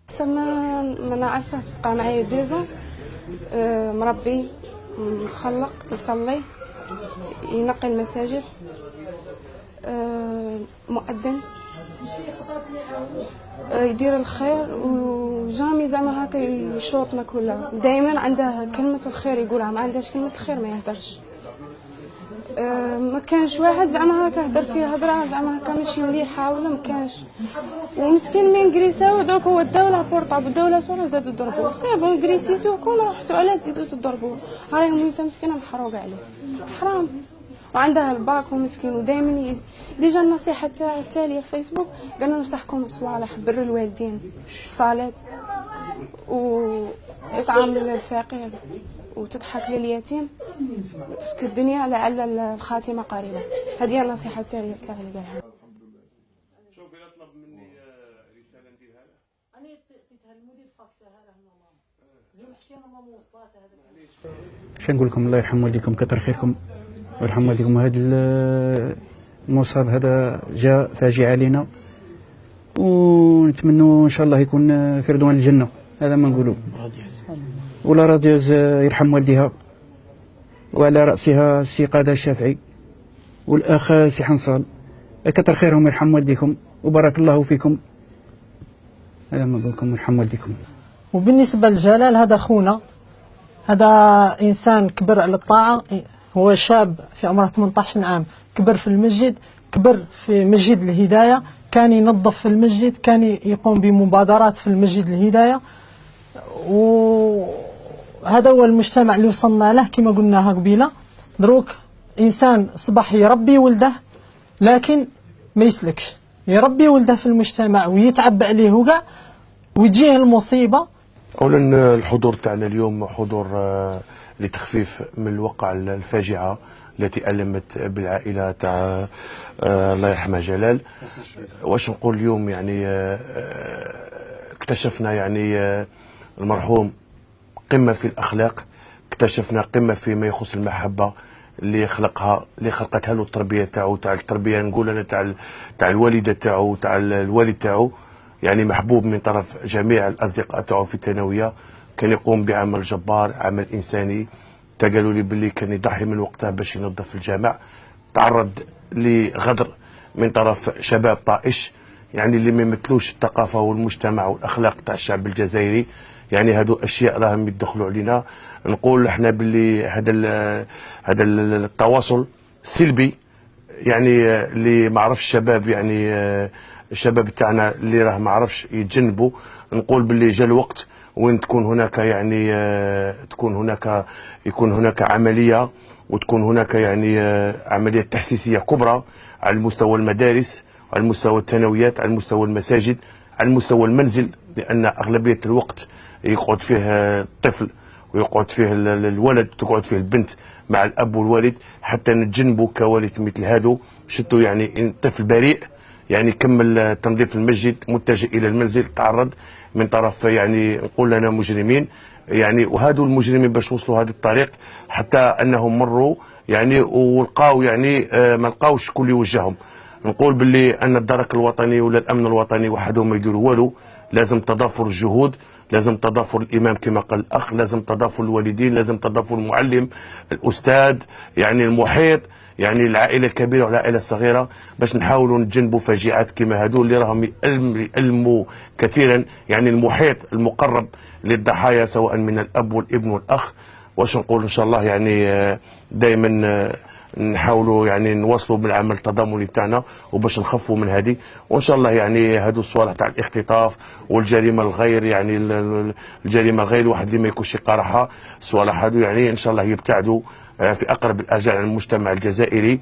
أحسن ما نعرفه بقى معايا 2 مربي مخلق يصلي ينقي المساجد مؤذن يدير الخير وجامي زعما هكا يشوطنا كلها دائما عنده كلمة الخير يقولها ما عندهاش كلمة الخير ما يهدرش ما كانش واحد زعما هكا هدر فيه هضره زعما هكا ماشي مليحه ولا ما كانش ومسكين من كريساو دوك هو الدوله بورطاب الدوله صورة زادوا ضربوه سي بون كريسيتو كون رحتوا على تزيدوا تضربوه راهم انت مسكينه محروقه عليه حرام وعندها الباك ومسكين ودائما ديجا النصيحه تاعي التاليه في فيسبوك قالنا ننصحكم بصوالح بروا الوالدين الصلاه واطعام الفقير وتضحك لليتيم باسكو الدنيا لعل الخاتمه قريبه. هذه هي النصيحه التاليه تاعي اللي قالها. الحمد لله. شوفي لا طلب مني رساله نديرها له. انا عطيتها للمدير فاكسه هذا هو ماما. اليوم حشينا ماما وصلاتها هذاك. شنو نقول لكم الله يرحم والديكم كثر خيركم ويرحم والديكم. هذا المصاب هذا جاء فاجعه علينا ونتمنوا ان شاء الله يكون في رضوان الجنه. هذا ما نقولوا ولا راديوز يرحم والديها وعلى رأسها السي قادة الشافعي والأخ سي حنصال كتر خيرهم يرحم والديكم وبارك الله فيكم. هذا ما نقول لكم يرحم والديكم. وبالنسبة لجلال هذا خونا، هذا إنسان كبر على الطاعة، هو شاب في عمره 18 عام كبر في المسجد، كبر في مسجد الهداية، كان ينظف في المسجد، كان يقوم بمبادرات في المسجد الهداية، وهذا هو المجتمع اللي وصلنا له كما قلناها قبيله. دروك انسان صبح يربي ولده لكن ما يسلكش، يربي ولده في المجتمع ويتعب عليه وكاع ويجيه المصيبه. اولا الحضور تاعنا اليوم حضور لتخفيف من الواقع الفاجعه التي ألمت بالعائله تاع الله يرحمه جلال. واش نقول اليوم يعني اكتشفنا يعني المرحوم قمة في الأخلاق، اكتشفنا قمة فيما يخص المحبة اللي خلقتها له التربية تاعو، تاع التربية نقول أنا تاع الوالدة تاعو، تاع الوالد تاعو، يعني محبوب من طرف جميع الأصدقاء تاعو في الثانوية. كان يقوم بعمل جبار، عمل إنساني. قالوا لي باللي كان يضحي من وقته باش ينظف الجامع. تعرض لغدر من طرف شباب طائش، يعني اللي ما يمثلوش الثقافة والمجتمع والأخلاق تاع الشعب الجزائري. يعني هادو اشياء راهم يدخلوا علينا. نقول احنا باللي هذا التواصل السلبي يعني اللي ما عرفش الشباب، يعني الشباب تاعنا اللي راه ما عرفش يتجنبوا. نقول باللي جا الوقت وين تكون هناك يعني يكون هناك عمليه، وتكون هناك يعني عمليه تحسيسيه كبرى على المستوى المدارس، على المستوى الثانويات، على المستوى المساجد، على المستوى المنزل، لان اغلبيه الوقت يقعد فيه الطفل ويقعد فيه الولد وتقعد فيه البنت مع الاب والوالد. حتى نتجنبوا كوارث مثل هادو. شتو يعني الطفل بريء يعني كمل تنظيف المسجد متجه الى المنزل، تعرض من طرف يعني نقول لنا مجرمين. يعني وهادو المجرمين باش وصلوا هذا الطريق حتى انهم مروا يعني ولقاو يعني ما لقاوش شكون يوجههم. نقول باللي ان الدرك الوطني ولا الامن الوطني وحدهم ما يديروا والو. لازم تضافر الجهود، لازم تضافر الامام كما قال الاخ، لازم تضافر الوالدين، لازم تضافر المعلم، الاستاذ، يعني المحيط، يعني العائله الكبيره والعائله الصغيره، باش نحاولوا نتجنبوا فاجعات كما هذول اللي راهم يألموا كثيرا. يعني المحيط المقرب للضحايا سواء من الاب والابن والاخ. واش نقول ان شاء الله يعني دائما نحاولوا يعني نواصلوا بالعمل التضامني تاعنا وباش نخفوا من هذه. وان شاء الله يعني هذو الصوالح تاع الاختطاف والجريمه الغير، يعني الجريمه الغير الواحد اللي ما يكونش قارحها، الصوالح هذو يعني ان شاء الله يبتعدوا في اقرب الاجال عن المجتمع الجزائري.